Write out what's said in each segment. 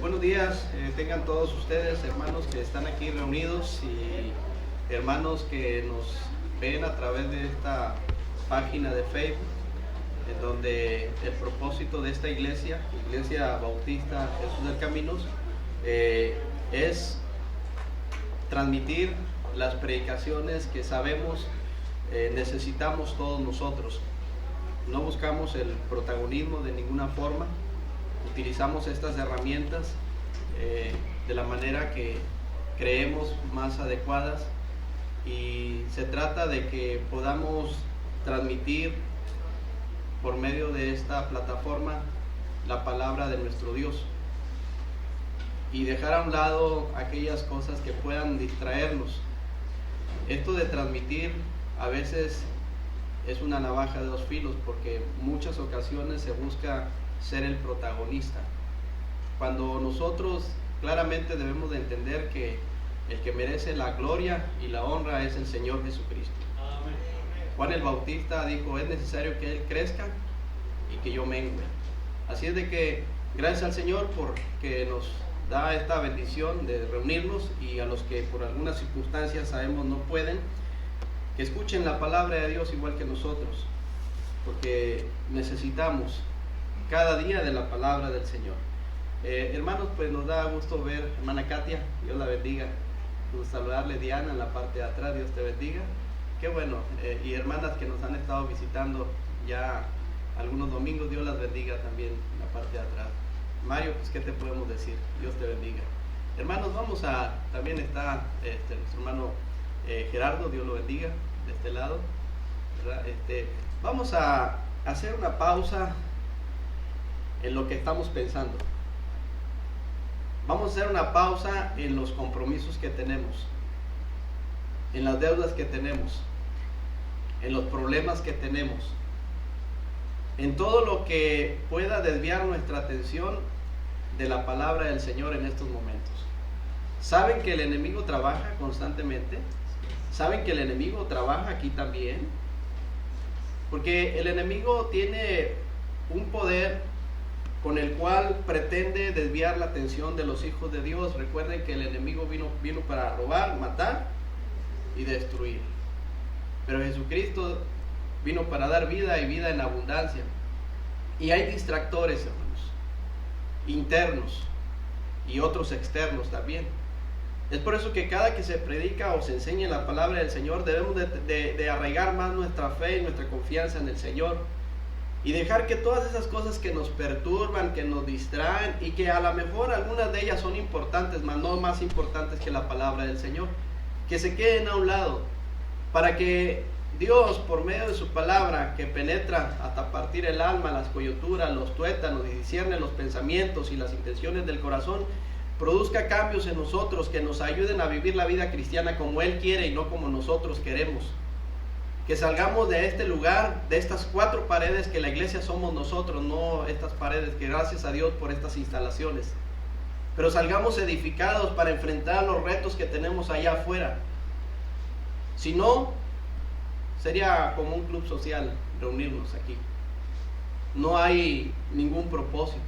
Buenos días, tengan todos ustedes, hermanos que están aquí reunidos y hermanos que nos ven a través de esta página de Facebook, en donde el propósito de esta iglesia, Iglesia Bautista Jesús del Caminos, es transmitir las predicaciones que sabemos necesitamos todos nosotros. No buscamos el protagonismo de ninguna forma. Utilizamos estas herramientas de la manera que creemos más adecuadas, y se trata de que podamos transmitir por medio de esta plataforma la palabra de nuestro Dios y dejar a un lado aquellas cosas que puedan distraernos. Esto de transmitir a veces es una navaja de dos filos, porque en muchas ocasiones se busca ser el protagonista, cuando nosotros claramente debemos de entender que el que merece la gloria y la honra es el Señor Jesucristo. Amén. Juan el Bautista dijo: es necesario que Él crezca y que yo mengue. Así es de que gracias al Señor porque nos da esta bendición de reunirnos, y a los que por algunas circunstancias sabemos no pueden, que escuchen la palabra de Dios igual que nosotros, porque necesitamos cada día de la palabra del Señor. Hermanos, pues nos da gusto ver, hermana Katia, Dios la bendiga. Saludarle, Diana, en la parte de atrás, Dios te bendiga. Qué bueno. Y hermanas que nos han estado visitando ya algunos domingos, Dios las bendiga también en la parte de atrás. Mario, pues qué te podemos decir, Dios te bendiga. Hermanos, también está nuestro hermano Gerardo, Dios lo bendiga, de este lado, ¿verdad? Vamos a hacer una pausa en lo que estamos pensando. Vamos a hacer una pausa en los compromisos que tenemos, en las deudas que tenemos, en los problemas que tenemos, en todo lo que pueda desviar nuestra atención de la palabra del Señor en estos momentos. ¿Saben que el enemigo trabaja constantemente? ¿Saben que el enemigo trabaja aquí también? Porque el enemigo tiene un poder con el cual pretende desviar la atención de los hijos de Dios. Recuerden que el enemigo vino para robar, matar y destruir. Pero Jesucristo vino para dar vida y vida en abundancia. Y hay distractores, hermanos, internos y otros externos también. Es por eso que cada que se predica o se enseña la palabra del Señor, debemos de arraigar más nuestra fe y nuestra confianza en el Señor, y dejar que todas esas cosas que nos perturban, que nos distraen, y que a lo mejor algunas de ellas son importantes, mas no más importantes que la palabra del Señor, que se queden a un lado, para que Dios, por medio de su palabra, que penetra hasta partir el alma, las coyunturas, los tuétanos, y discierne los pensamientos y las intenciones del corazón, produzca cambios en nosotros que nos ayuden a vivir la vida cristiana como Él quiere y no como nosotros queremos. Que salgamos de este lugar, de estas cuatro paredes que la iglesia somos nosotros, no estas paredes, que gracias a Dios por estas instalaciones, pero salgamos edificados para enfrentar los retos que tenemos allá afuera. Si no, sería como un club social reunirnos aquí. No hay ningún propósito.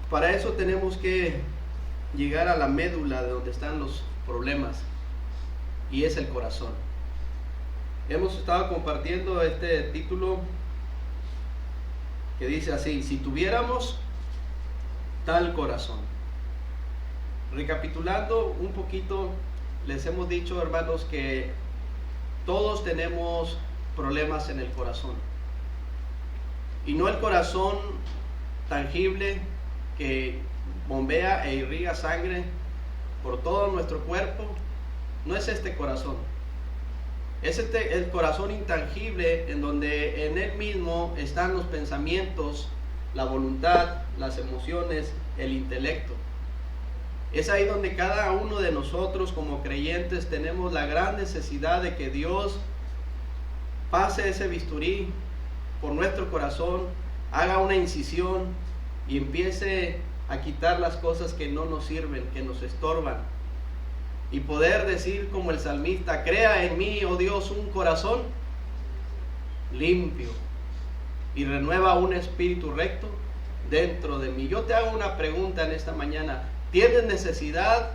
Para eso tenemos que llegar a la médula de donde están los problemas, y es el corazón. Hemos estado compartiendo este título que dice así: si tuviéramos tal corazón. Recapitulando un poquito, les hemos dicho, hermanos, que todos tenemos problemas en el corazón, y no el corazón tangible que bombea e irriga sangre por todo nuestro cuerpo. No es este corazón. Es el corazón intangible, en donde en él mismo están los pensamientos, la voluntad, las emociones, el intelecto. Es ahí donde cada uno de nosotros como creyentes tenemos la gran necesidad de que Dios pase ese bisturí por nuestro corazón, haga una incisión y empiece a quitar las cosas que no nos sirven, que nos estorban, y poder decir como el salmista: crea en mí, oh Dios, un corazón limpio, y renueva un espíritu recto dentro de mí. Yo te hago una pregunta en esta mañana. ¿Tienes necesidad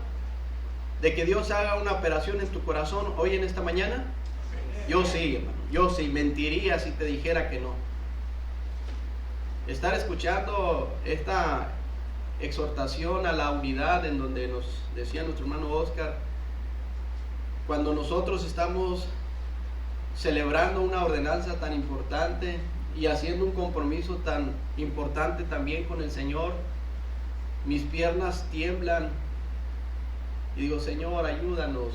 de que Dios haga una operación en tu corazón hoy en esta mañana? Yo sí, hermano. Yo sí. Mentiría si te dijera que no. Estar escuchando esta exhortación a la unidad en donde nos decía nuestro hermano Oscar, cuando nosotros estamos celebrando una ordenanza tan importante y haciendo un compromiso tan importante también con el Señor, mis piernas tiemblan y digo, Señor, ayúdanos,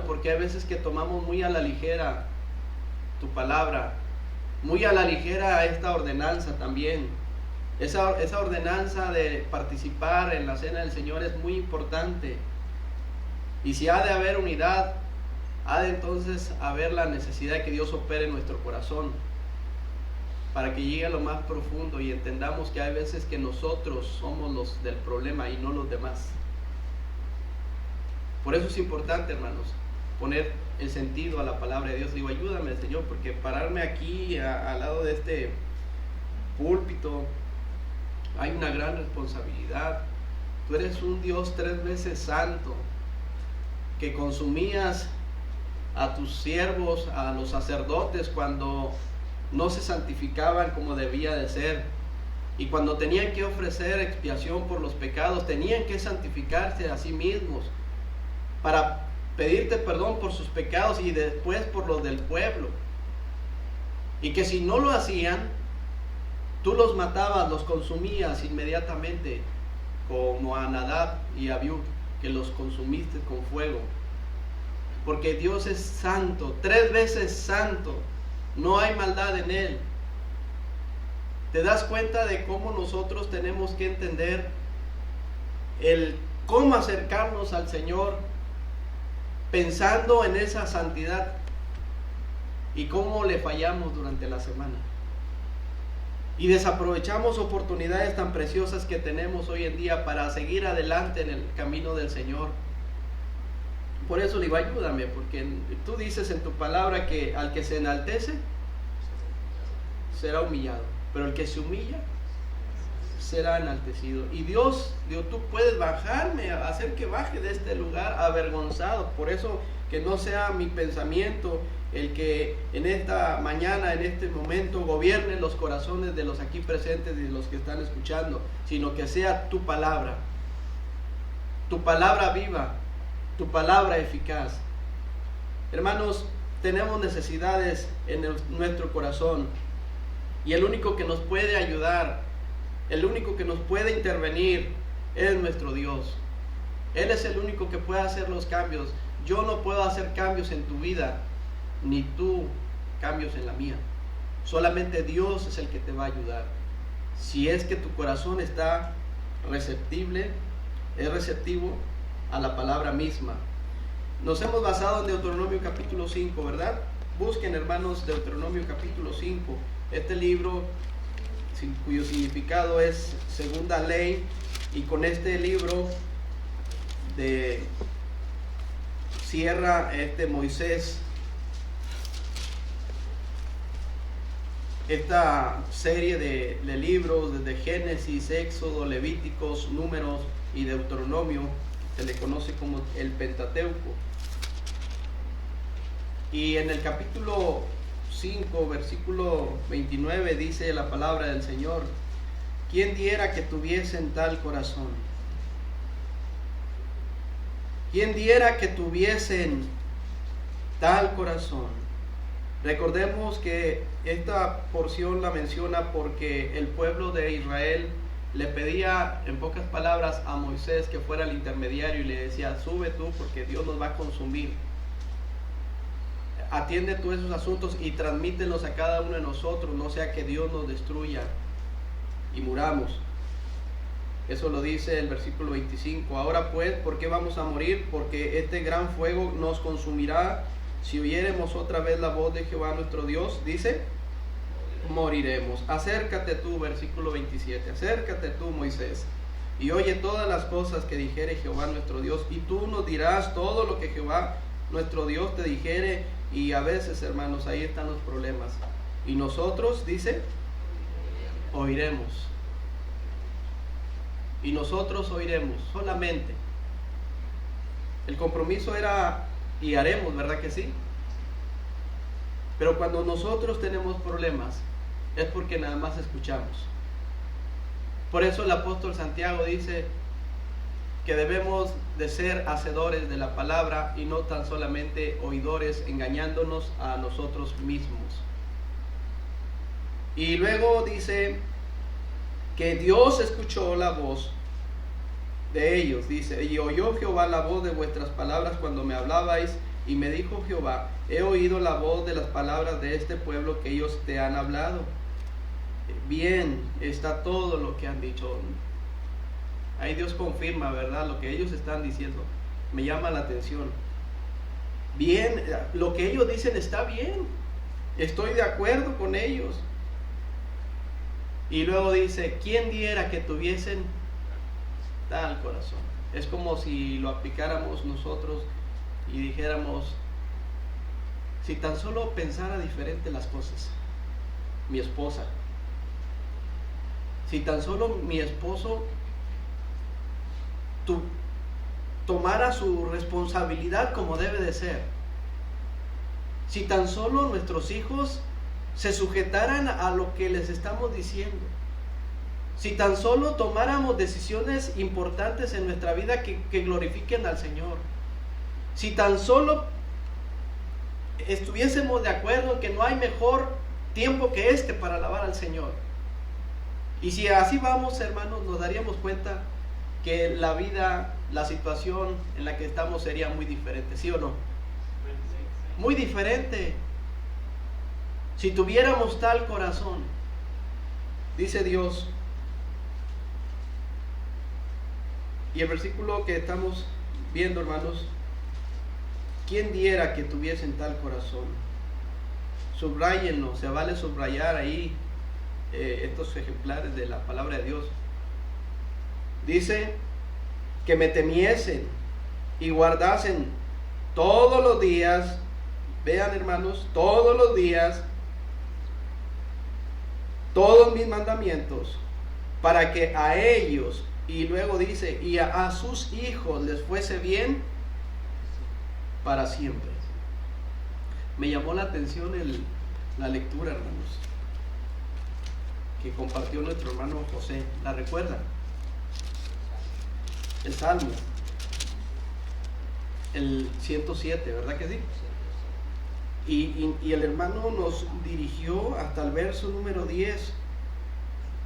porque hay veces que tomamos muy a la ligera tu palabra, muy a la ligera esta ordenanza también. Esa ordenanza de participar en la cena del Señor es muy importante, y si ha de haber unidad, ha de entonces haber la necesidad de que Dios opere en nuestro corazón para que llegue a lo más profundo y entendamos que hay veces que nosotros somos los del problema y no los demás. Por eso es importante, hermanos, poner el sentido a la palabra de Dios. Digo, ayúdame, Señor, porque pararme aquí al lado de este púlpito hay una gran responsabilidad. Tú eres un Dios 3 veces santo, que consumías a tus siervos, a los sacerdotes, cuando no se santificaban como debía de ser, y cuando tenían que ofrecer expiación por los pecados, tenían que santificarse a sí mismos para pedirte perdón por sus pecados y después por los del pueblo, y que si no lo hacían, tú los matabas, los consumías inmediatamente, como a Nadab y Abiú, que los consumiste con fuego. Porque Dios es santo, 3 veces santo, no hay maldad en Él. ¿Te das cuenta de cómo nosotros tenemos que entender el cómo acercarnos al Señor pensando en esa santidad y cómo le fallamos durante la semana? Y desaprovechamos oportunidades tan preciosas que tenemos hoy en día para seguir adelante en el camino del Señor. Por eso le digo, ayúdame, porque tú dices en tu palabra que al que se enaltece será humillado, pero el que se humilla será enaltecido. Y Dios, tú puedes bajarme, hacer que baje de este lugar avergonzado. Por eso que no sea mi pensamiento el que en esta mañana, en este momento, gobierne los corazones de los aquí presentes y de los que están escuchando, sino que sea tu palabra viva, tu palabra eficaz. Hermanos, tenemos necesidades en nuestro corazón, y el único que nos puede ayudar, el único que nos puede intervenir es nuestro Dios. Él es el único que puede hacer los cambios. Yo no puedo hacer cambios en tu vida, ni tú cambios en la mía. Solamente Dios es el que te va a ayudar. Si es que tu corazón está receptivo a la palabra misma. Nos hemos basado en Deuteronomio capítulo 5, ¿verdad? Busquen, hermanos, Deuteronomio capítulo 5. Este libro, cuyo significado es segunda ley, y con este libro cierra Moisés esta serie de libros, desde Génesis, Éxodo, Levíticos, Números y Deuteronomio. Se le conoce como el Pentateuco. Y en el capítulo 5, versículo 29, dice la palabra del Señor: ¿quién diera que tuviesen tal corazón? ¿Quién diera que tuviesen tal corazón? Recordemos que esta porción la menciona porque el pueblo de Israel le pedía, en pocas palabras, a Moisés que fuera el intermediario, y le decía: sube tú, porque Dios nos va a consumir. Atiende tú esos asuntos y transmítelos a cada uno de nosotros, no sea que Dios nos destruya y muramos. Eso lo dice el versículo 25. Ahora pues, ¿por qué vamos a morir? Porque este gran fuego nos consumirá. Si oyéremos otra vez la voz de Jehová nuestro Dios, dice, moriremos. Acércate tú, versículo 27, acércate tú, Moisés, y oye todas las cosas que dijere Jehová nuestro Dios, y tú nos dirás todo lo que Jehová nuestro Dios te dijere. Y a veces, hermanos, ahí están los problemas. Y nosotros, dice, oiremos. Y nosotros oiremos solamente. El compromiso era y haremos, ¿verdad que sí? Pero cuando nosotros tenemos problemas es porque nada más escuchamos. Por eso el apóstol Santiago dice que debemos de ser hacedores de la palabra y no tan solamente oidores, engañándonos a nosotros mismos. Y luego dice que Dios escuchó la voz de ellos, dice, y oyó Jehová la voz de vuestras palabras cuando me hablabais, y me dijo Jehová, he oído la voz de las palabras de este pueblo que ellos te han hablado. Bien está todo lo que han dicho. Ahí Dios confirma, ¿verdad? Lo que ellos están diciendo. Me llama la atención. Bien, lo que ellos dicen está bien. Estoy de acuerdo con ellos. Y luego dice, ¿quién diera que tuviesen tal corazón? Es como si lo aplicáramos nosotros y dijéramos, si tan solo pensara diferente las cosas, mi esposa, si tan solo mi esposo tomara su responsabilidad como debe de ser, si tan solo nuestros hijos se sujetaran a lo que les estamos diciendo, si tan solo tomáramos decisiones importantes en nuestra vida que glorifiquen al Señor, si tan solo estuviésemos de acuerdo en que no hay mejor tiempo que este para alabar al Señor. Y si así vamos, hermanos, nos daríamos cuenta que la vida, la situación en la que estamos sería muy diferente, ¿sí o no? Muy diferente. Si tuviéramos tal corazón, dice Dios. Y el versículo que estamos viendo, hermanos, ¿quién diera que tuviesen tal corazón? Subrayenlo, se vale subrayar ahí estos ejemplares de la palabra de Dios. Dice que me temiesen y guardasen todos los días, vean hermanos, todos los días, todos mis mandamientos, para que a ellos, y luego dice, y a sus hijos les fuese bien para siempre. Me llamó la atención la lectura, hermanos, que compartió nuestro hermano José. ¿La recuerdan? El Salmo, el 107, ¿verdad que sí? Y el hermano nos dirigió hasta el verso número 10.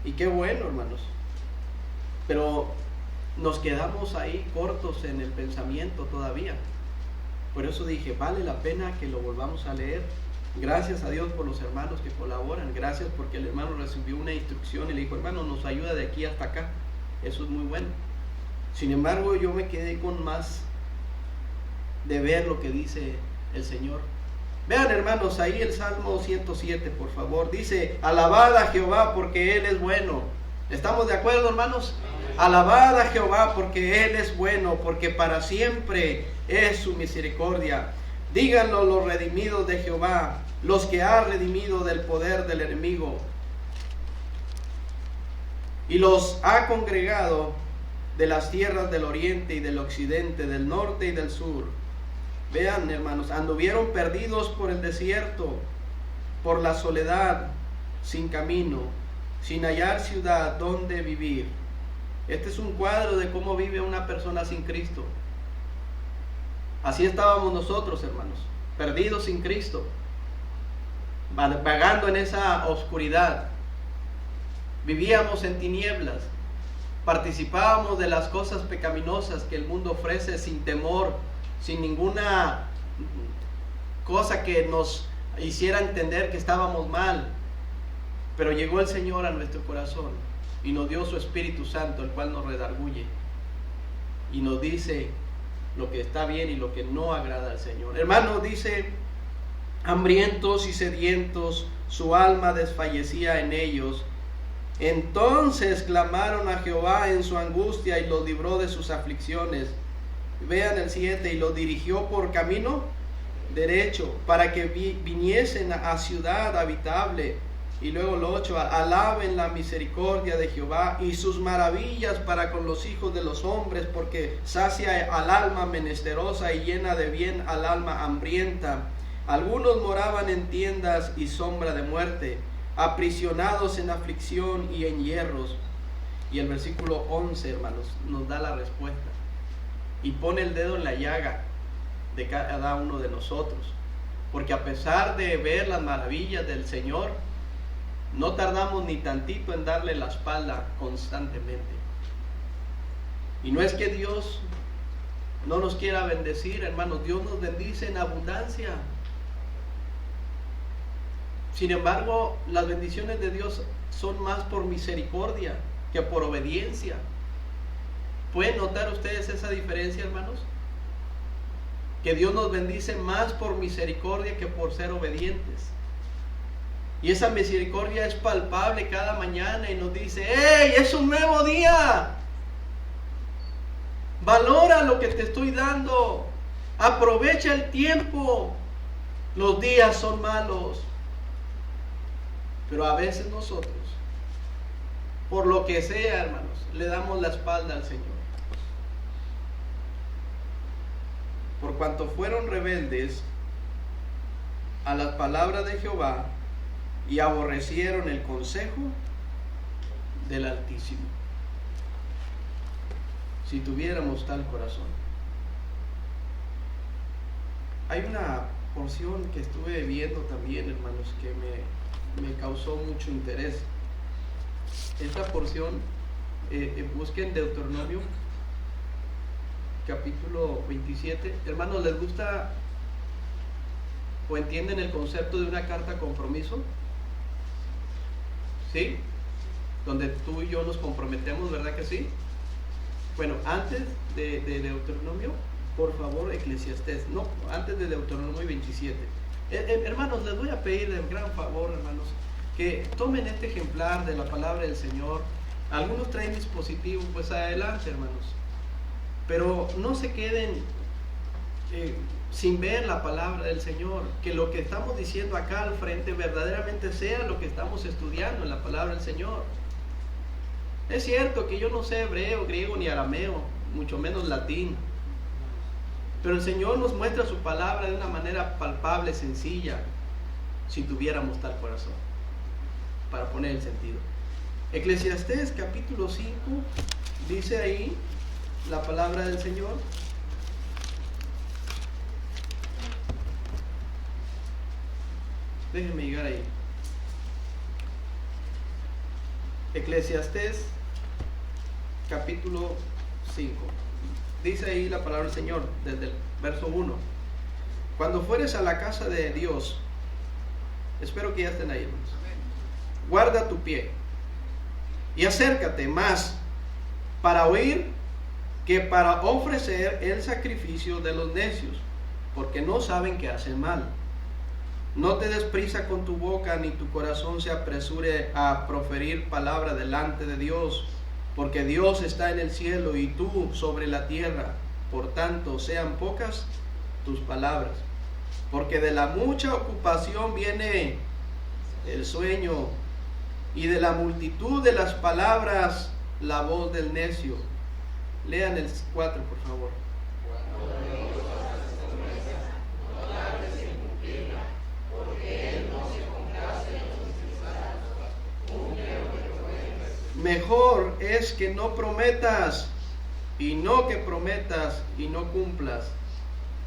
Y qué bueno, hermanos. Pero nos quedamos ahí cortos en el pensamiento todavía. Por eso dije, vale la pena que lo volvamos a leer. Gracias a Dios por los hermanos que colaboran. Gracias porque el hermano recibió una instrucción y le dijo, hermano, nos ayuda de aquí hasta acá. Eso es muy bueno. Sin embargo, yo me quedé con más de ver lo que dice el Señor. Vean, hermanos, ahí el Salmo 107, por favor. Dice, alabad a Jehová porque Él es bueno. ¿Estamos de acuerdo, hermanos? Alabad a Jehová porque Él es bueno, porque para siempre es su misericordia. Díganlo los redimidos de Jehová, los que ha redimido del poder del enemigo y los ha congregado de las tierras del oriente y del occidente, del norte y del sur. Vean, hermanos, anduvieron perdidos por el desierto, por la soledad, sin camino, sin hallar ciudad donde vivir. Este es un cuadro de cómo vive una persona sin Cristo. Así estábamos nosotros, hermanos, perdidos sin Cristo, vagando en esa oscuridad. Vivíamos en tinieblas, participábamos de las cosas pecaminosas que el mundo ofrece sin temor, sin ninguna cosa que nos hiciera entender que estábamos mal. Pero llegó el Señor a nuestro corazón y nos dio su Espíritu Santo, el cual nos redarguye y nos dice lo que está bien y lo que no agrada al Señor. Hermano, dice, hambrientos y sedientos, su alma desfallecía en ellos. Entonces clamaron a Jehová en su angustia y los libró de sus aflicciones. Vean el 7, y los dirigió por camino derecho, para que viniesen a ciudad habitable, Y luego lo 8, alaben la misericordia de Jehová y sus maravillas para con los hijos de los hombres, porque sacia al alma menesterosa y llena de bien al alma hambrienta. Algunos moraban en tiendas y sombra de muerte, aprisionados en aflicción y en hierros. Y el versículo 11, hermanos, nos da la respuesta. Y pone el dedo en la llaga de cada uno de nosotros. Porque a pesar de ver las maravillas del Señor, no tardamos ni tantito en darle la espalda constantemente. Y no es que Dios no nos quiera bendecir, hermanos. Dios nos bendice en abundancia. Sin embargo, las bendiciones de Dios son más por misericordia que por obediencia. ¿Pueden notar ustedes esa diferencia, hermanos? Que Dios nos bendice más por misericordia que por ser obedientes. Y esa misericordia es palpable cada mañana y nos dice: ¡hey! Es un nuevo día. Valora lo que te estoy dando. Aprovecha el tiempo. Los días son malos. Pero a veces nosotros, por lo que sea, hermanos, le damos la espalda al Señor. Por cuanto fueron rebeldes a las palabras de Jehová y aborrecieron el consejo del Altísimo. Si tuviéramos tal corazón. Hay una porción que estuve viendo también, hermanos, que me causó mucho interés. Esta porción, busquen Deuteronomio capítulo 27. Hermanos, ¿les gusta o entienden el concepto de una carta compromiso? ¿Sí? Donde tú y yo nos comprometemos, ¿verdad que sí? Bueno, antes de Deuteronomio, por favor, Eclesiastés. No, antes de Deuteronomio 27. Hermanos, les voy a pedir de gran favor, hermanos, que tomen este ejemplar de la palabra del Señor. Algunos traen dispositivos, pues adelante, hermanos. Pero no se queden sin ver la palabra del Señor. Que lo que estamos diciendo acá al frente verdaderamente sea lo que estamos estudiando en la palabra del Señor. Es cierto que yo no sé hebreo, griego ni arameo, mucho menos latín. Pero el Señor nos muestra su palabra de una manera palpable, sencilla, si tuviéramos tal corazón, para poner el sentido. Eclesiastés capítulo 5, dice ahí la palabra del Señor. Déjenme llegar ahí. Eclesiastés capítulo 5. Dice ahí la palabra del Señor desde el verso 1. Cuando fueres a la casa de Dios, espero que ya estén ahí, hermanos, guarda tu pie y acércate más para oír que para ofrecer el sacrificio de los necios, porque no saben que hacen mal. No te des prisa con tu boca, ni tu corazón se apresure a proferir palabra delante de Dios, porque Dios está en el cielo y tú sobre la tierra. Por tanto, sean pocas tus palabras, porque de la mucha ocupación viene el sueño, y de la multitud de las palabras la voz del necio. Lean el 4, por favor. Mejor es que no prometas y no que prometas y no cumplas.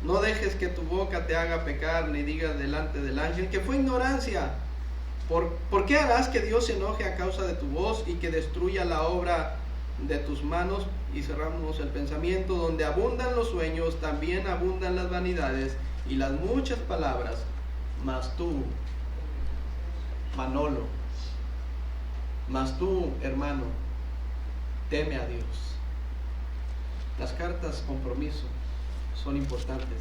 No dejes que tu boca te haga pecar, ni digas delante del ángel que fue ignorancia. ¿Por qué harás que Dios se enoje a causa de tu voz y que destruya la obra de tus manos? Y cerramos el pensamiento. Donde abundan los sueños, también abundan las vanidades y las muchas palabras. Mas tú, Manolo, mas tú, hermano, teme a Dios. Las cartas compromiso son importantes.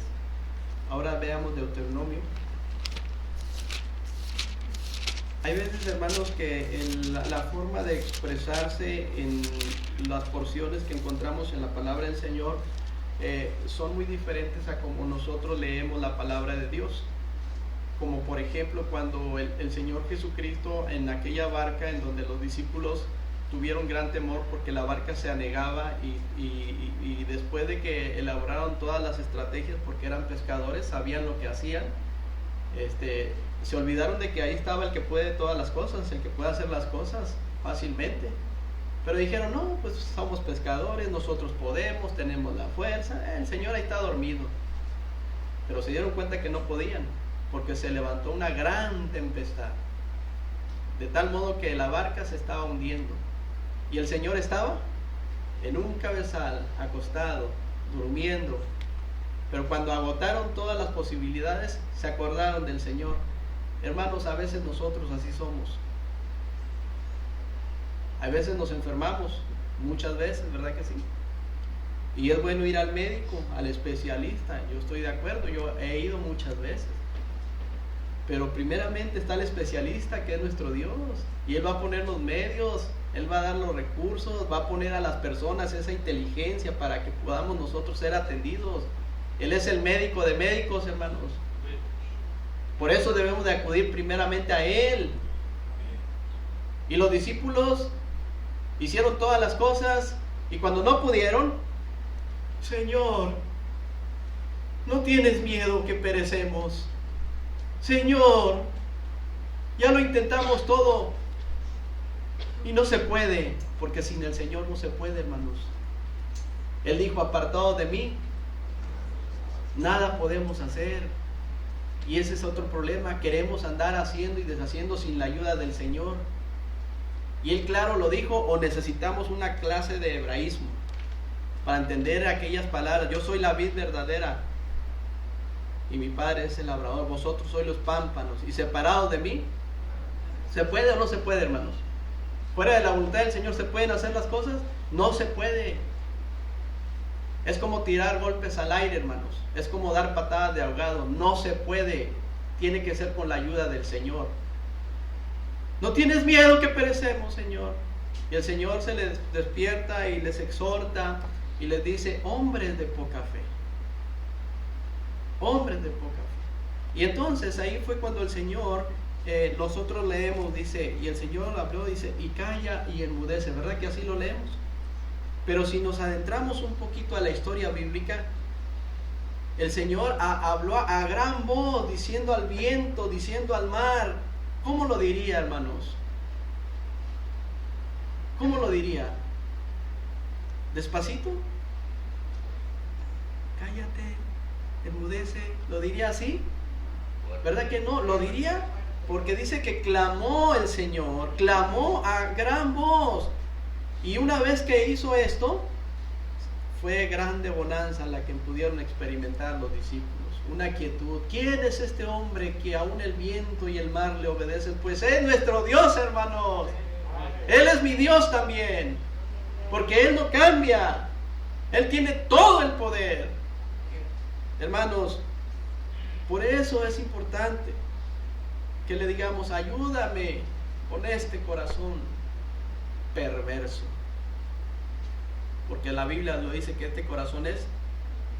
Ahora veamos Deuteronomio. Hay veces, hermanos, que la forma de expresarse en las porciones que encontramos en la palabra del Señor son muy diferentes a como nosotros leemos la palabra de Dios. como por ejemplo cuando el Señor Jesucristo en aquella barca en donde los discípulos tuvieron gran temor porque la barca se anegaba y después de que elaboraron todas las estrategias porque eran pescadores, sabían lo que hacían, se olvidaron de que ahí estaba el que puede todas las cosas, el que puede hacer las cosas fácilmente. Pero dijeron, no, pues somos pescadores, nosotros podemos, tenemos la fuerza, el Señor ahí está dormido. Pero se dieron cuenta que no podían, porque se levantó una gran tempestad, de tal modo que la barca se estaba hundiendo. Y el Señor estaba en un cabezal, acostado, durmiendo. Pero cuando agotaron todas las posibilidades, se acordaron del Señor. Hermanos, a veces nosotros así somos. A veces nos enfermamos, muchas veces, ¿verdad que sí? Y es bueno ir al médico, al especialista. Yo estoy de acuerdo, yo he ido muchas veces. Pero primeramente está el especialista, que es nuestro Dios. Y Él va a poner los medios, Él va a dar los recursos, va a poner a las personas esa inteligencia para que podamos nosotros ser atendidos. Él es el médico de médicos, hermanos. Por eso debemos de acudir primeramente a Él. Y los discípulos hicieron todas las cosas y cuando no pudieron, Señor, ¿no tienes miedo que perecemos? Señor, ya lo intentamos todo y no se puede, porque sin el Señor no se puede, hermanos. Él dijo, apartados de mí, nada podemos hacer. Y ese es otro problema, queremos andar haciendo y deshaciendo sin la ayuda del Señor. Y Él claro lo dijo, o necesitamos una clase de hebraísmo para entender aquellas palabras. Yo soy la vid verdadera y mi Padre es el labrador, vosotros sois los pámpanos y separados de mí. ¿Se puede o no se puede, hermanos? ¿Fuera de la voluntad del Señor se pueden hacer las cosas? No se puede. Es como tirar golpes al aire, hermanos. Es como dar patadas de ahogado. No se puede. Tiene que ser con la ayuda del Señor. ¿No tienes miedo que perecemos, Señor? Y el Señor se les despierta y les exhorta y les dice, hombres de poca fe. Hombres de poca fe. Y entonces ahí fue cuando el Señor, nosotros leemos, dice, y el Señor habló, dice, y calla y enmudece. ¿Verdad que así lo leemos? Pero si nos adentramos un poquito a la historia bíblica, el Señor habló a gran voz, diciendo al viento, diciendo al mar. ¿Cómo lo diría, hermanos? ¿Cómo lo diría? ¿Despacito? Cállate, enmudece. ¿Lo diría así? ¿Verdad que no? Lo diría porque dice que clamó el Señor, clamó a gran voz. Y una vez que hizo esto, fue grande bonanza la que pudieron experimentar los discípulos. Una quietud. ¿Quién es este hombre que aún el viento y el mar le obedecen? Pues es nuestro Dios, hermanos. Él es mi Dios también. Porque Él no cambia. Él tiene todo el poder. Hermanos, por eso es importante que le digamos, ayúdame con este corazón perverso. Porque la Biblia lo dice que este corazón es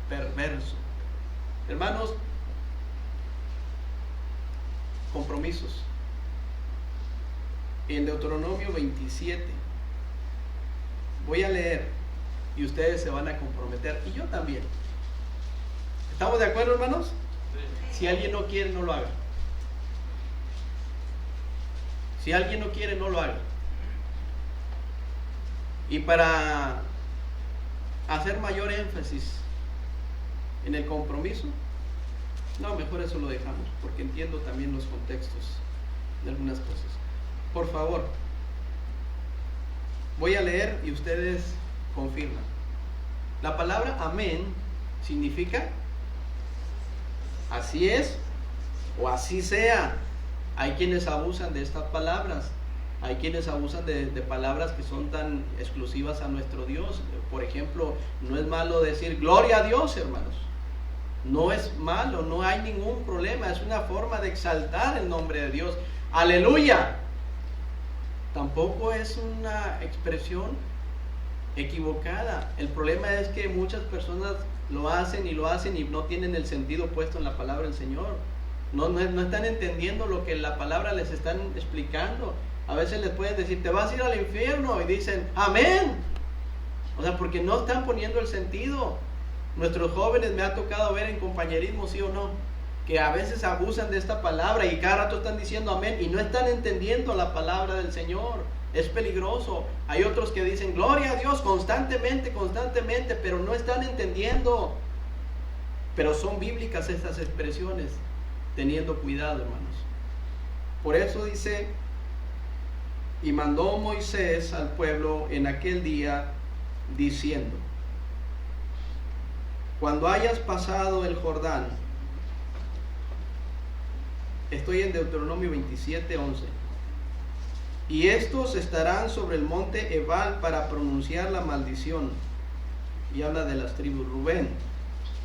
perverso. Hermanos, compromisos. En Deuteronomio 27 voy a leer y ustedes se van a comprometer y yo también. ¿Estamos de acuerdo, hermanos? Si alguien no quiere, no lo haga. Si alguien no quiere, no lo haga. Y para hacer mayor énfasis en el compromiso, no, mejor eso lo dejamos, porque entiendo también los contextos de algunas cosas. Por favor, voy a leer y ustedes confirman. La palabra amén significa así es o así sea. Hay quienes abusan de estas palabras. Hay quienes abusan de palabras que son tan exclusivas a nuestro Dios. Por ejemplo, no es malo decir gloria a Dios, hermanos. No es malo, no hay ningún problema. Es una forma de exaltar el nombre de Dios. Aleluya. Tampoco es una expresión equivocada. El problema es que muchas personas lo hacen y no tienen el sentido puesto en la palabra del Señor. No están entendiendo lo que la palabra les están explicando. A veces les pueden decir, te vas a ir al infierno, y dicen, amén. O sea, porque no están poniendo el sentido. Nuestros jóvenes, me ha tocado ver en compañerismo, sí o no, que a veces abusan de esta palabra y cada rato están diciendo amén y no están entendiendo la palabra del Señor. Es peligroso. Hay otros que dicen gloria a Dios constantemente, pero no están entendiendo. Pero son bíblicas estas expresiones, teniendo cuidado, hermanos. Por eso dice, y mandó Moisés al pueblo en aquel día diciendo, cuando hayas pasado el Jordán, estoy en Deuteronomio 27:11, y estos estarán sobre el monte Ebal para pronunciar la maldición, y habla de las tribus Rubén,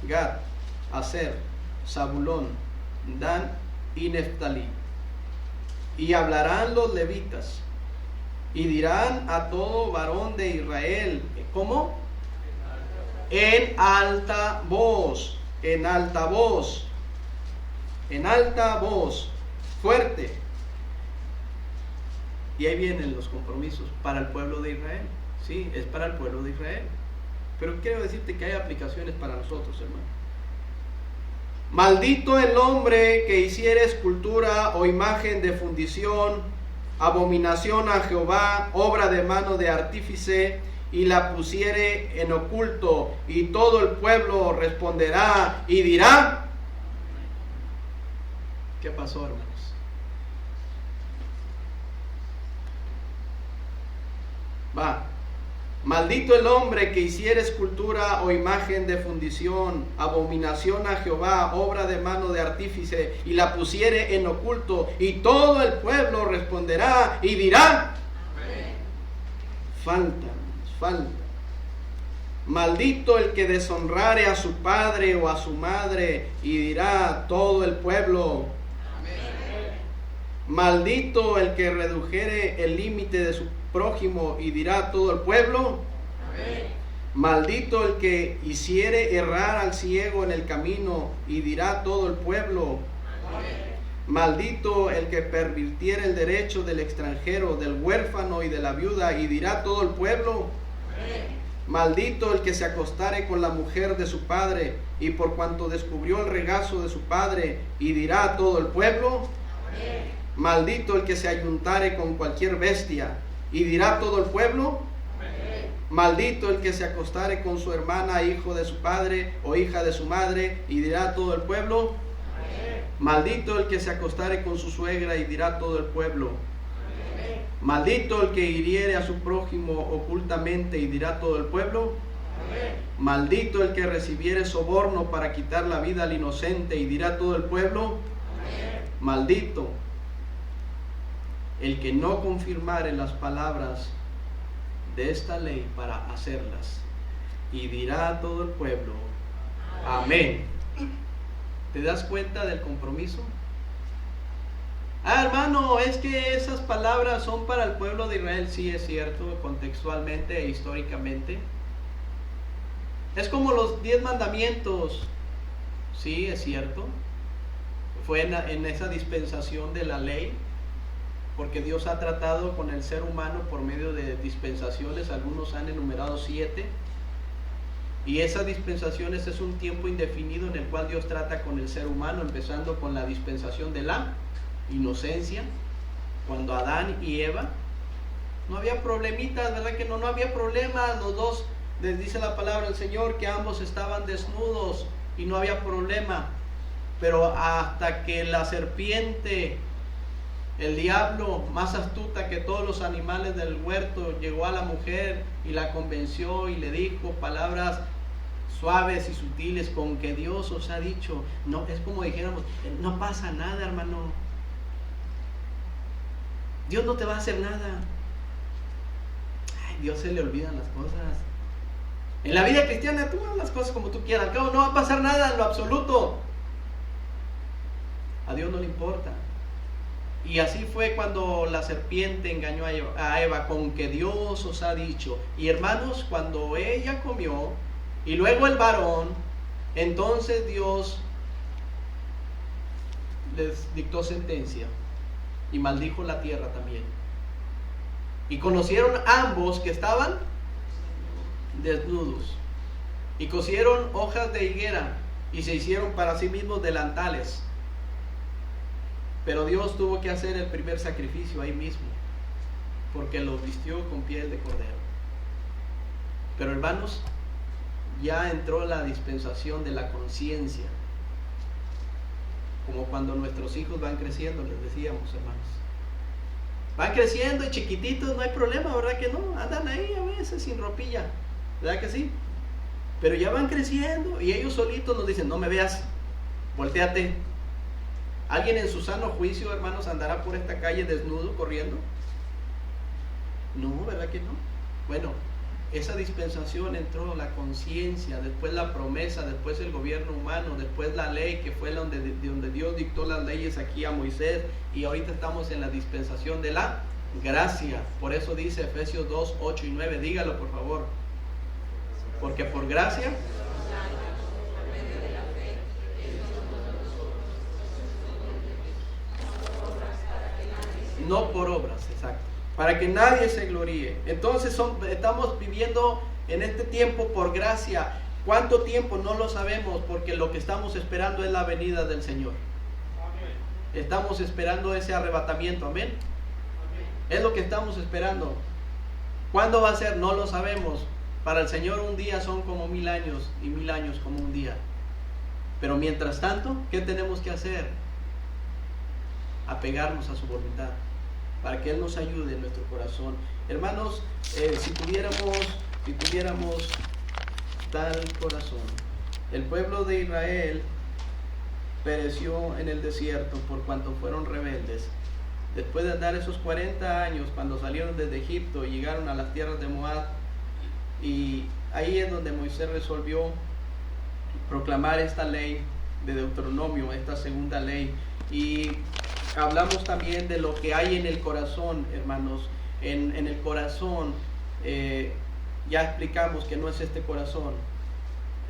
Gad, Aser, Zabulón, Dan y Neftalí, y hablarán los levitas, y dirán a todo varón de Israel, ¿cómo? En alta voz, en alta voz, en alta voz, fuerte. Y ahí vienen los compromisos para el pueblo de Israel. Sí, es para el pueblo de Israel. Pero quiero decirte que hay aplicaciones para nosotros, hermano. Maldito el hombre que hiciere escultura o imagen de fundición, abominación a Jehová, obra de mano de artífice, y la pusiere en oculto, y todo el pueblo responderá y dirá. ¿Qué pasó, hermanos? Va. Maldito el hombre que hiciere escultura o imagen de fundición, abominación a Jehová, obra de mano de artífice, y la pusiere en oculto, y todo el pueblo responderá y dirá. Amén. Falta. Maldito el que deshonrare a su padre o a su madre, y dirá todo el pueblo. Amén. Maldito el que redujere el límite de su prójimo, y dirá todo el pueblo. Amén. Maldito el que hiciere errar al ciego en el camino, y dirá todo el pueblo. Amén. Maldito el que pervirtiere el derecho del extranjero, del huérfano y de la viuda, y dirá todo el pueblo. Amén. Maldito el que se acostare con la mujer de su padre, y por cuanto descubrió el regazo de su padre, y dirá todo el pueblo. Amén. Maldito el que se ayuntare con cualquier bestia, y dirá todo el pueblo. Amén. Maldito el que se acostare con su hermana, hijo de su padre o hija de su madre, y dirá todo el pueblo. Amén. Maldito el que se acostare con su suegra, y dirá todo el pueblo. Amén. Maldito el que hiriere a su prójimo ocultamente, y dirá todo el pueblo. Amén. Maldito el que recibiere soborno para quitar la vida al inocente, y dirá todo el pueblo. Amén. Maldito el que no confirmare las palabras de esta ley para hacerlas, y dirá todo el pueblo. Amén. ¿Te das cuenta del compromiso? Hermano, es que esas palabras son para el pueblo de Israel. Sí, es cierto, contextualmente e históricamente. Es como los 10 mandamientos. Sí, es cierto. Fue en esa dispensación de la ley, porque Dios ha tratado con el ser humano por medio de dispensaciones. Algunos han enumerado 7, y esas dispensaciones es un tiempo indefinido en el cual Dios trata con el ser humano, empezando con la dispensación de la inocencia, cuando Adán y Eva no había problemitas, ¿verdad que no había problemas? Los dos, les dice la palabra del Señor que ambos estaban desnudos y no había problema. Pero hasta que la serpiente, el diablo, más astuta que todos los animales del huerto, llegó a la mujer y la convenció y le dijo palabras suaves y sutiles, con que Dios os ha dicho. No, es como dijéramos, no pasa nada, hermano. Dios no te va a hacer nada. Ay, Dios se le olvidan las cosas. En la vida cristiana tú hagas las cosas como tú quieras, al cabo no va a pasar nada en lo absoluto. A Dios no le importa. Y así fue cuando la serpiente engañó a Eva, con que Dios os ha dicho. Y hermanos, cuando ella comió, y luego el varón, entonces Dios les dictó sentencia y maldijo la tierra también. Y conocieron ambos que estaban desnudos y cosieron hojas de higuera y se hicieron para sí mismos delantales. Pero Dios tuvo que hacer el primer sacrificio ahí mismo, porque los vistió con piel de cordero. Pero hermanos, ya entró la dispensación de la conciencia, como cuando nuestros hijos van creciendo, les decíamos, hermanos. Van creciendo y chiquititos, no hay problema, ¿verdad que no? Andan ahí a veces sin ropilla, ¿verdad que sí? Pero ya van creciendo y ellos solitos nos dicen, no me veas, voltéate. ¿Alguien en su sano juicio, hermanos, andará por esta calle desnudo, corriendo? No, ¿verdad que no? Bueno, esa dispensación entró la conciencia, después la promesa, después el gobierno humano, después la ley, que fue donde Dios dictó las leyes aquí a Moisés, y ahorita estamos en la dispensación de la gracia. Por eso dice Efesios 2, 8 y 9, dígalo por favor. Porque por gracia, no por obras, exacto, para que nadie se gloríe. Entonces estamos viviendo en este tiempo por gracia. ¿Cuánto tiempo? No lo sabemos, porque lo que estamos esperando es la venida del Señor. Estamos esperando ese arrebatamiento, amén. Es lo que estamos esperando. ¿Cuándo va a ser? No lo sabemos. Para el Señor un día son como 1000 años y 1000 años como un día. Pero mientras tanto, ¿qué tenemos que hacer? Apegarnos a su voluntad, para que Él nos ayude en nuestro corazón. Hermanos, si tuviéramos tal corazón. El pueblo de Israel pereció en el desierto por cuanto fueron rebeldes. Después de andar esos 40 años, cuando salieron desde Egipto y llegaron a las tierras de Moab, y ahí es donde Moisés resolvió proclamar esta ley de Deuteronomio, esta segunda ley. Y hablamos también de lo que hay en el corazón, hermanos. En el corazón, ya explicamos que no es este corazón.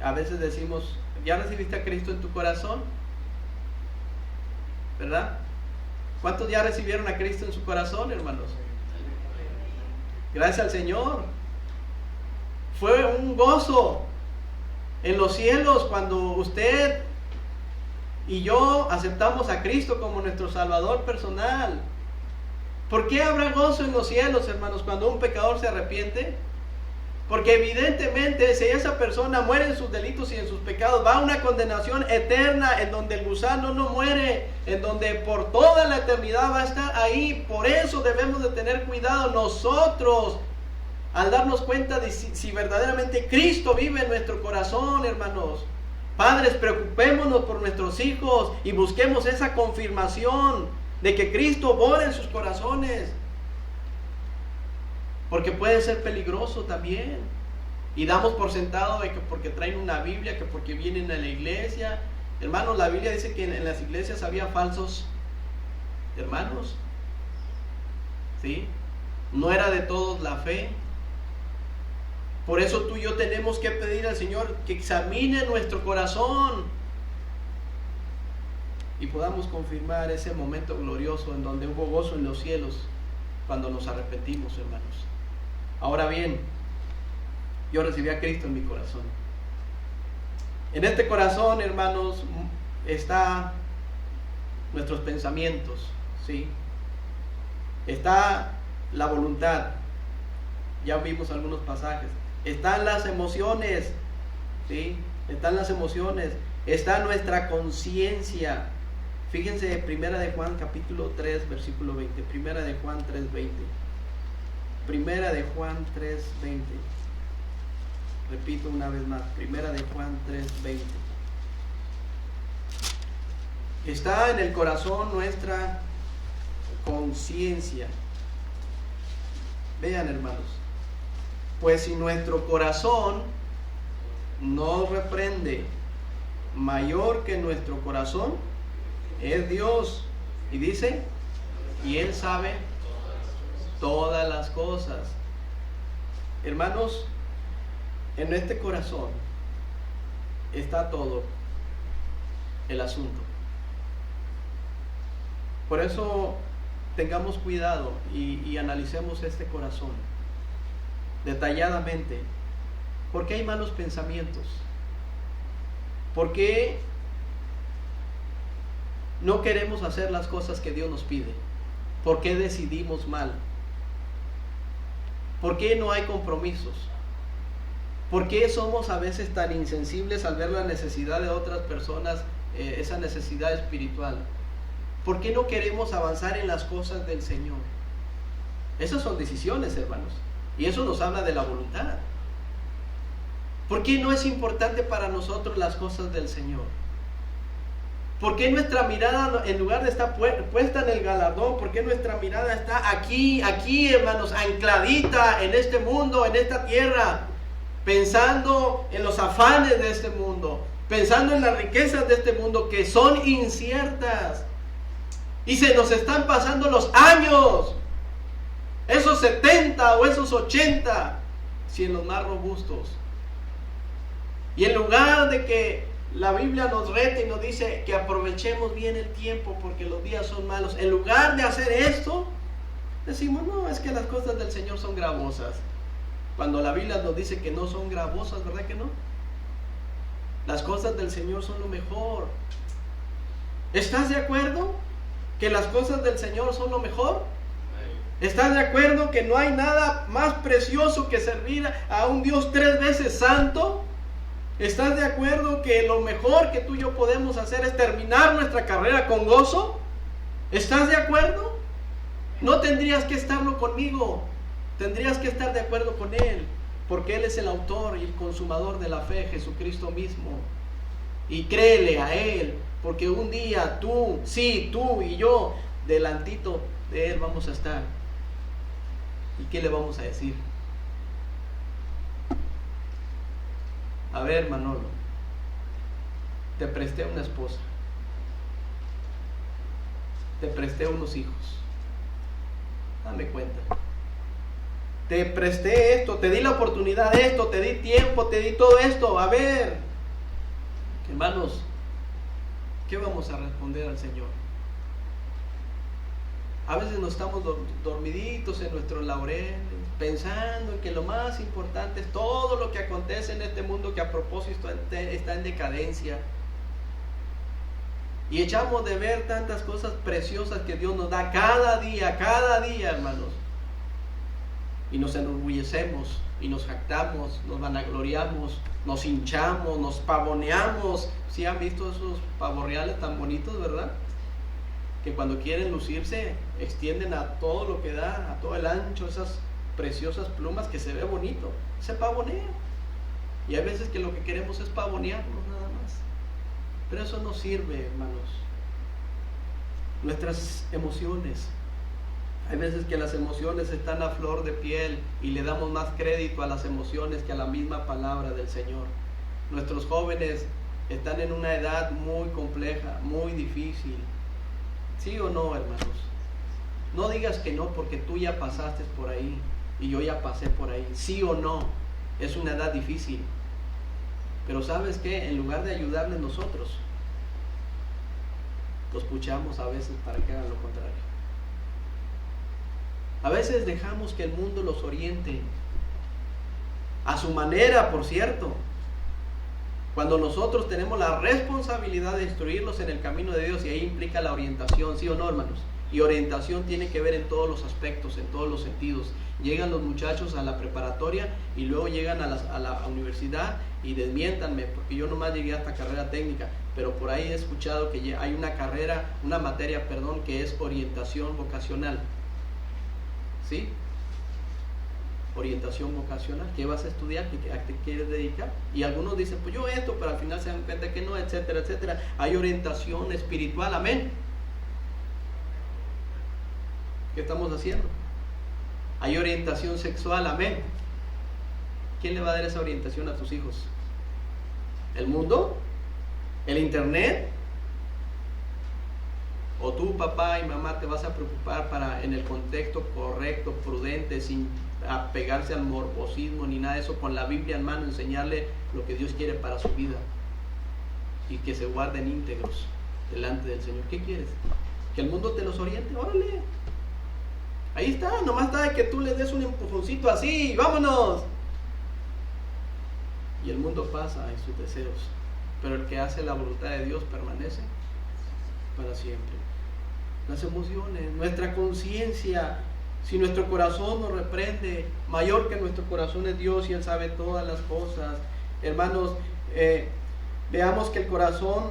A veces decimos, ¿ya recibiste a Cristo en tu corazón? ¿Verdad? ¿Cuántos ya recibieron a Cristo en su corazón, hermanos? Gracias al Señor. Fue un gozo en los cielos cuando usted y yo aceptamos a Cristo como nuestro Salvador personal. ¿Por qué habrá gozo en los cielos, hermanos, cuando un pecador se arrepiente? Porque evidentemente si esa persona muere en sus delitos y en sus pecados, va a una condenación eterna en donde el gusano no muere, en donde por toda la eternidad va a estar ahí. Por eso debemos de tener cuidado nosotros al darnos cuenta de si verdaderamente Cristo vive en nuestro corazón, hermanos. Padres, preocupémonos por nuestros hijos y busquemos esa confirmación de que Cristo mora en sus corazones. Porque puede ser peligroso también. Y damos por sentado de que porque traen una Biblia, que porque vienen a la iglesia. Hermanos, la Biblia dice que en las iglesias había falsos hermanos. ¿Sí? No era de todos la fe. Por eso tú y yo tenemos que pedir al Señor que examine nuestro corazón y podamos confirmar ese momento glorioso en donde hubo gozo en los cielos cuando nos arrepentimos, hermanos. Ahora bien, yo recibí a Cristo en mi corazón. En este corazón, hermanos, está nuestros pensamientos, ¿sí? Está la voluntad. Ya vimos algunos pasajes. Están las emociones, ¿sí? Están las emociones. Está nuestra conciencia. Fíjense, Primera de Juan capítulo 3, versículo 20. Primera de Juan 3:20. Primera de Juan 3:20. Repito una vez más. Primera de Juan 3:20. Está en el corazón nuestra conciencia. Vean, hermanos. Pues si nuestro corazón nos reprende, mayor que nuestro corazón es Dios. Y dice, y Él sabe todas las cosas. Hermanos, en este corazón está todo el asunto. Por eso tengamos cuidado y analicemos este corazón detalladamente. ¿Por qué hay malos pensamientos? ¿Por qué no queremos hacer las cosas que Dios nos pide? ¿Por qué decidimos mal? ¿Por qué no hay compromisos? ¿Por qué somos a veces tan insensibles al ver la necesidad de otras personas, esa necesidad espiritual? ¿Por qué no queremos avanzar en las cosas del Señor? Esas son decisiones, hermanos, y eso nos habla de la voluntad. ¿Por qué no es importante para nosotros las cosas del Señor? ¿Por qué nuestra mirada, en lugar de estar puesta en el galardón, por qué nuestra mirada está aquí, hermanos, ancladita en este mundo, en esta tierra, pensando en los afanes de este mundo, pensando en las riquezas de este mundo que son inciertas? Y se nos están pasando los años, esos 70 o esos 80, si en los más robustos. Y en lugar de que la Biblia nos rete y nos dice que aprovechemos bien el tiempo porque los días son malos, en lugar de hacer esto, decimos, no, es que las cosas del Señor son gravosas. Cuando la Biblia nos dice que no son gravosas, ¿verdad que no? Las cosas del Señor son lo mejor. ¿Estás de acuerdo que las cosas del Señor son lo mejor? ¿Estás de acuerdo que no hay nada más precioso que servir a un Dios 3 veces santo? ¿Estás de acuerdo que lo mejor que tú y yo podemos hacer es terminar nuestra carrera con gozo? ¿Estás de acuerdo? No tendrías que estarlo conmigo, tendrías que estar de acuerdo con Él, porque Él es el autor y el consumador de la fe, Jesucristo mismo. Y créele a Él, porque un día tú y yo, delantito de Él vamos a estar. ¿Y qué le vamos a decir? A ver, Manolo, te presté una esposa, te presté unos hijos, dame cuenta. Te presté esto, te di la oportunidad de esto, te di tiempo, te di todo esto. A ver, hermanos, ¿qué vamos a responder al Señor? A veces nos estamos dormiditos en nuestros laureles, pensando en que lo más importante es todo lo que acontece en este mundo, que a propósito está en decadencia. Y echamos de ver tantas cosas preciosas que Dios nos da cada día, hermanos. Y nos enorgullecemos, y nos jactamos, nos vanagloriamos, nos hinchamos, nos pavoneamos. ¿Sí han visto esos pavorreales tan bonitos, verdad? Que cuando quieren lucirse, extienden a todo lo que da, a todo el ancho, esas preciosas plumas que se ve bonito, se pavonea. Y hay veces que lo que queremos es pavonearnos nada más. Pero eso no sirve, hermanos. Nuestras emociones, hay veces que las emociones están a flor de piel y le damos más crédito a las emociones que a la misma palabra del Señor. Nuestros jóvenes están en una edad muy compleja, muy difícil. ¿Sí o no, hermanos? No digas que no, porque tú ya pasaste por ahí y yo ya pasé por ahí. Sí o no, es una edad difícil. Pero ¿sabes qué? En lugar de ayudarles nosotros, los escuchamos a veces para que hagan lo contrario. A veces dejamos que el mundo los oriente a su manera, por cierto, cuando nosotros tenemos la responsabilidad de instruirlos en el camino de Dios, y ahí implica la orientación, ¿sí o no, hermanos? Y orientación tiene que ver en todos los aspectos, en todos los sentidos. Llegan los muchachos a la preparatoria y luego llegan a la universidad, y desmiéntanme, porque yo nomás llegué hasta carrera técnica, pero por ahí he escuchado que hay una materia, que es orientación vocacional. ¿Sí? Orientación vocacional. ¿Qué vas a estudiar? ¿A qué quieres dedicar? Y algunos dicen, pues yo esto, pero al final se dan cuenta que no, etcétera, etcétera. Hay orientación espiritual, amén. ¿Qué estamos haciendo? Hay orientación sexual, amén. ¿Quién le va a dar esa orientación a tus hijos? ¿El mundo? ¿El internet? ¿O tú, papá y mamá, te vas a preocupar para, en el contexto correcto, prudente, sin apegarse al morbosismo ni nada de eso, con la Biblia en mano, enseñarle lo que Dios quiere para su vida y que se guarden íntegros delante del Señor? ¿Qué quieres? Que el mundo te los oriente, órale. Ahí está, nomás está de que tú le des un empujoncito así, vámonos. Y el mundo pasa en sus deseos, pero el que hace la voluntad de Dios permanece para siempre. Las emociones, nuestra conciencia, si nuestro corazón nos reprende, mayor que nuestro corazón es Dios y Él sabe todas las cosas. Hermanos, veamos que el corazón,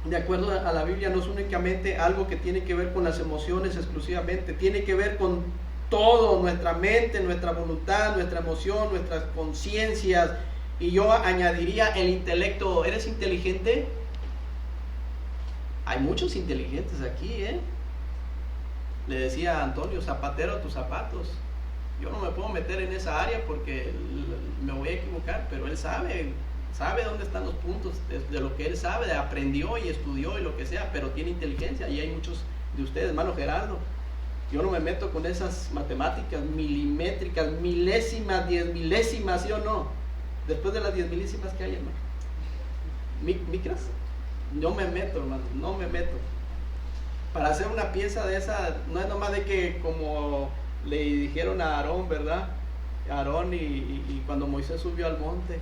de acuerdo a la Biblia, no es únicamente algo que tiene que ver con las emociones exclusivamente, tiene que ver con todo, nuestra mente, nuestra voluntad, nuestra emoción, nuestras conciencias, y yo añadiría el intelecto. ¿Eres inteligente? Hay muchos inteligentes aquí, Le decía a Antonio, zapatero a tus zapatos. Yo no me puedo meter en esa área porque me voy a equivocar, pero él sabe dónde están los puntos de lo que él sabe, aprendió y estudió y lo que sea, pero tiene inteligencia. Y hay muchos de ustedes, hermano Gerardo. Yo no me meto con esas matemáticas milimétricas, milésimas, 10 milésimas, ¿sí o no? Después de las 10 milésimas, ¿qué hay, hermano? ¿Micras? No me meto, hermano, no me meto. Para hacer una pieza de esa, no es nomás de que como le dijeron a Aarón, ¿verdad? Aarón y cuando Moisés subió al monte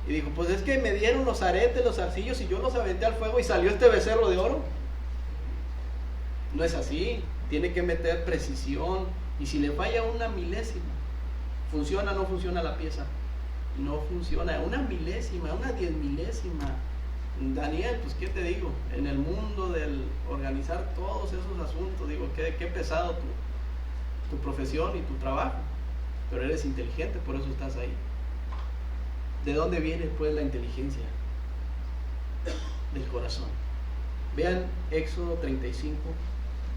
y dijo, pues es que me dieron los aretes, los zarcillos y yo los aventé al fuego y salió este becerro de oro. No es así, tiene que meter precisión, y si le falla una milésima, ¿funciona o no funciona la pieza? No funciona, una milésima, una 10 milésima. Daniel, pues qué te digo, en el mundo del organizar todos esos asuntos, digo, qué pesado tu profesión y tu trabajo, pero eres inteligente, por eso estás ahí. ¿De dónde viene pues la inteligencia? Del corazón. Vean Éxodo 35,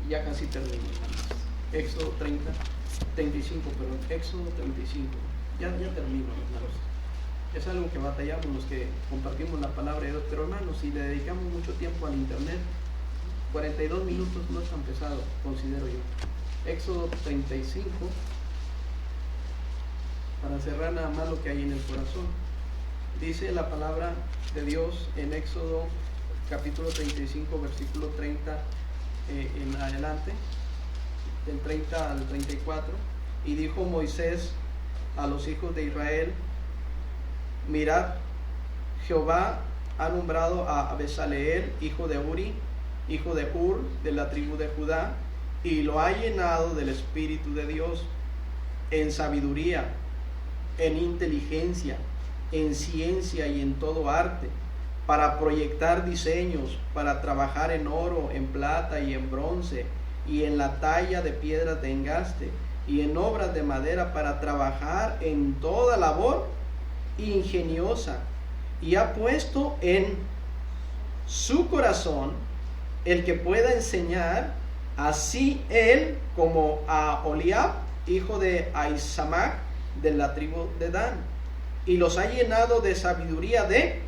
ya casi termino, hermanos. Éxodo 35, Éxodo 35, ya termino, hermanos. Es algo que batallamos los que compartimos la palabra de Dios, pero hermanos, si le dedicamos mucho tiempo al internet, 42 minutos no es tan pesado, considero yo. Éxodo 35, para cerrar nada más lo que hay en el corazón. Dice la palabra de Dios en Éxodo capítulo 35, versículo 30 en adelante, del 30 al 34, y dijo Moisés a los hijos de Israel: mirad, Jehová ha nombrado a Bezaleel, hijo de Uri, hijo de Hur, de la tribu de Judá, y lo ha llenado del Espíritu de Dios, en sabiduría, en inteligencia, en ciencia y en todo arte, para proyectar diseños, para trabajar en oro, en plata y en bronce, y en la talla de piedras de engaste, y en obras de madera, para trabajar en toda labor ingeniosa, y ha puesto en su corazón el que pueda enseñar, así él como a Oliab, hijo de Ahisamac, de la tribu de Dan, y los ha llenado de sabiduría de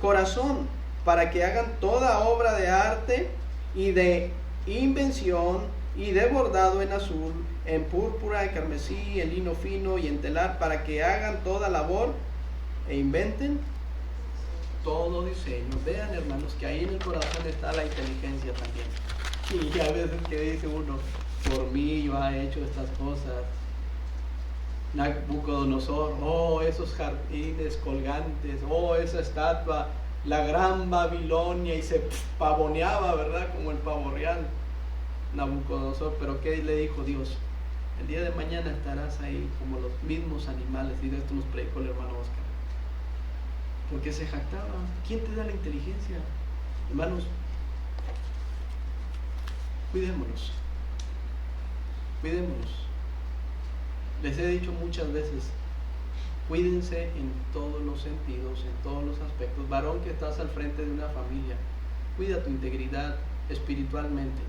corazón, para que hagan toda obra de arte y de invención y de bordado en azul, en púrpura, en carmesí, en lino fino y en telar, para que hagan toda labor e inventen todo diseño. Vean, hermanos, que ahí en el corazón está la inteligencia también. Y a veces que dice uno, por mí yo he hecho estas cosas. Nabucodonosor, oh, esos jardines colgantes, oh, esa estatua, la gran Babilonia, y se pavoneaba, ¿verdad? Como el pavo real, Nabucodonosor. Pero ¿qué le dijo Dios? El día de mañana estarás ahí como los mismos animales. Y de esto nos predicó el hermano Oscar. Porque se jactaba. ¿Quién te da la inteligencia? Hermanos, cuidémonos. Les he dicho muchas veces, cuídense en todos los sentidos, en todos los aspectos. Varón que estás al frente de una familia, cuida tu integridad espiritualmente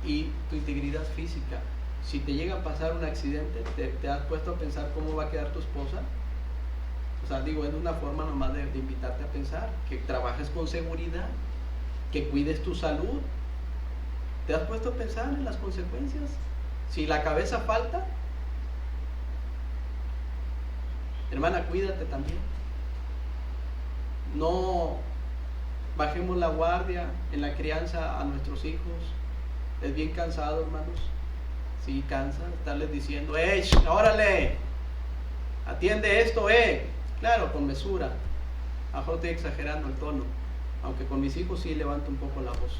y tu integridad física. Si te llega a pasar un accidente, ¿te has puesto a pensar cómo va a quedar tu esposa? O sea, digo, es una forma nomás de invitarte a pensar, que trabajes con seguridad, que cuides tu salud. ¿Te has puesto a pensar en las consecuencias? Si la cabeza falta, hermana, cuídate también. No bajemos la guardia en la crianza a nuestros hijos. Es bien cansado, hermanos. Sí, cansa estarles diciendo, órale, atiende esto, Claro, con mesura. A lo mejor estoy exagerando el tono, aunque con mis hijos sí levanto un poco la voz.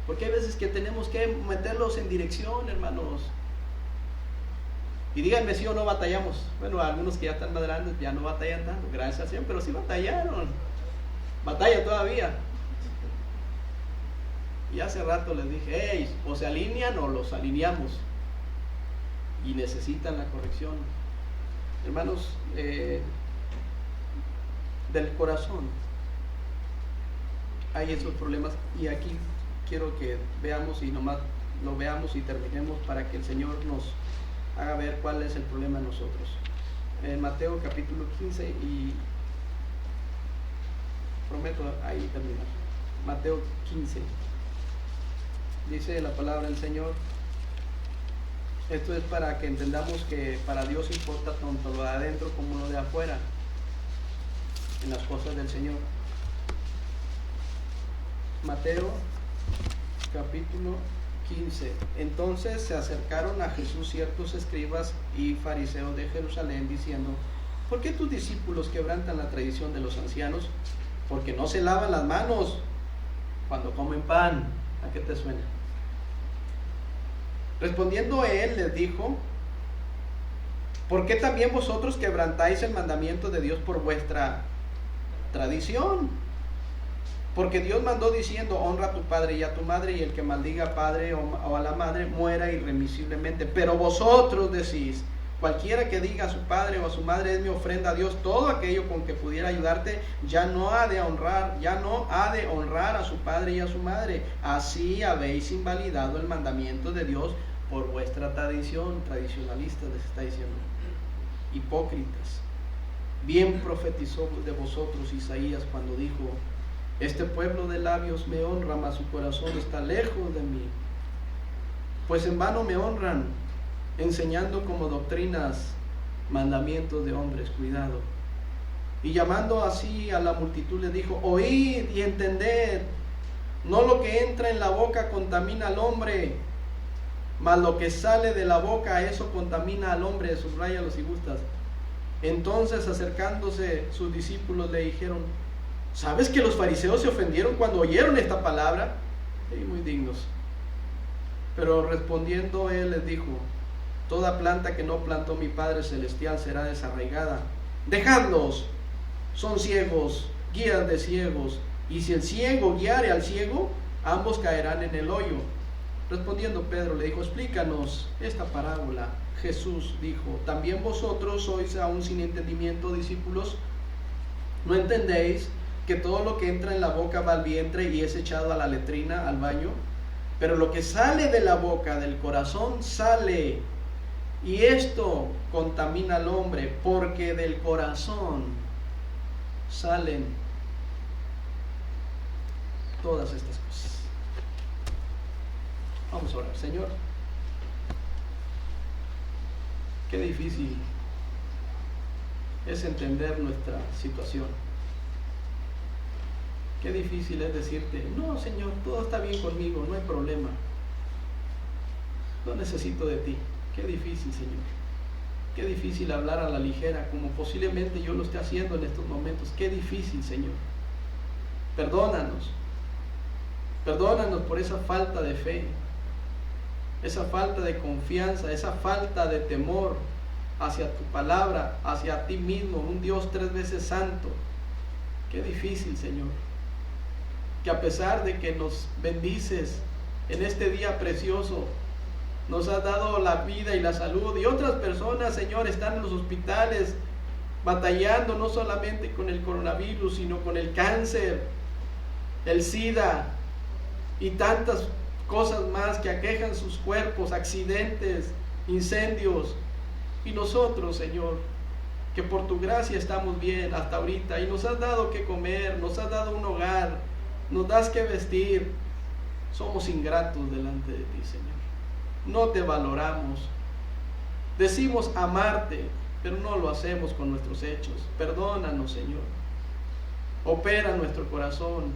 Porque hay veces que tenemos que meterlos en dirección, hermanos. Y díganme si o no batallamos. Bueno, algunos que ya están más grandes ya no batallan tanto, gracias a Dios, pero sí batallaron. Batalla todavía. Y hace rato les dije, o se alinean o los alineamos. Y necesitan la corrección. Hermanos, del corazón hay esos problemas. Y aquí quiero que veamos y nomás lo veamos y terminemos para que el Señor nos haga ver cuál es el problema en nosotros. En Mateo capítulo 15, y prometo ahí terminar. Mateo 15. Dice la palabra del Señor. Esto es para que entendamos que para Dios importa tanto lo de adentro como lo de afuera en las cosas del Señor. Mateo capítulo 15. Entonces se acercaron a Jesús ciertos escribas y fariseos de Jerusalén diciendo: ¿por qué tus discípulos quebrantan la tradición de los ancianos? Porque no se lavan las manos cuando comen pan. ¿A qué te suena? Respondiendo él les dijo: ¿por qué también vosotros quebrantáis el mandamiento de Dios por vuestra tradición? Porque Dios mandó diciendo: honra a tu padre y a tu madre, y el que maldiga al padre o a la madre muera irremisiblemente. Pero vosotros decís: cualquiera que diga a su padre o a su madre es mi ofrenda a Dios, todo aquello con que pudiera ayudarte, ya no ha de honrar a su padre y a su madre. Así habéis invalidado el mandamiento de Dios por vuestra tradición. Tradicionalistas les está diciendo. Hipócritas. Bien profetizó de vosotros Isaías cuando dijo: este pueblo de labios me honra, mas su corazón está lejos de mí. Pues en vano me honran, enseñando como doctrinas mandamientos de hombres. Cuidado. Y llamando así a la multitud les dijo: oíd y entended, no lo que entra en la boca contamina al hombre, mas lo que sale de la boca, eso contamina al hombre. Subráyalo si gustas. Entonces, acercándose sus discípulos, le dijeron: ¿sabes que los fariseos se ofendieron cuando oyeron esta palabra? Y muy dignos. Pero respondiendo él les dijo: toda planta que no plantó mi Padre Celestial será desarraigada. Dejadlos, son ciegos, guías de ciegos, y si el ciego guiare al ciego, ambos caerán en el hoyo. Respondiendo Pedro le dijo: explícanos esta parábola. Jesús dijo: ¿también vosotros sois aún sin entendimiento, discípulos? ¿No entendéis que todo lo que entra en la boca va al vientre y es echado a la letrina, al baño? Pero lo que sale de la boca, del corazón, sale, y esto contamina al hombre, porque del corazón salen todas estas cosas. Vamos a orar. Señor, qué difícil es entender nuestra situación. Qué difícil es decirte: no, Señor, todo está bien conmigo, no hay problema, no necesito de ti. Qué difícil, Señor. Qué difícil hablar a la ligera, como posiblemente yo lo esté haciendo en estos momentos. Qué difícil, Señor. Perdónanos. Perdónanos por esa falta de fe, esa falta de confianza, esa falta de temor hacia tu palabra, hacia ti mismo, un Dios 3 veces santo. Qué difícil, Señor, que a pesar de que nos bendices en este día precioso, nos has dado la vida y la salud, y otras personas, Señor, están en los hospitales batallando no solamente con el coronavirus, sino con el cáncer, el SIDA y tantas cosas más que aquejan sus cuerpos, accidentes, incendios. Y nosotros, Señor, que por tu gracia estamos bien hasta ahorita, y nos has dado que comer, nos has dado un hogar, nos das que vestir, somos ingratos delante de ti, Señor. No te valoramos. Decimos amarte, pero no lo hacemos con nuestros hechos. Perdónanos, Señor. Opera nuestro corazón,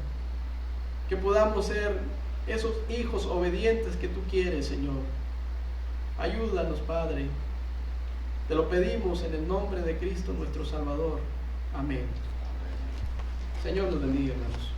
que podamos ser esos hijos obedientes que tú quieres, Señor. Ayúdanos, Padre. Te lo pedimos en el nombre de Cristo nuestro Salvador. Amén. Señor nos bendiga, hermanos.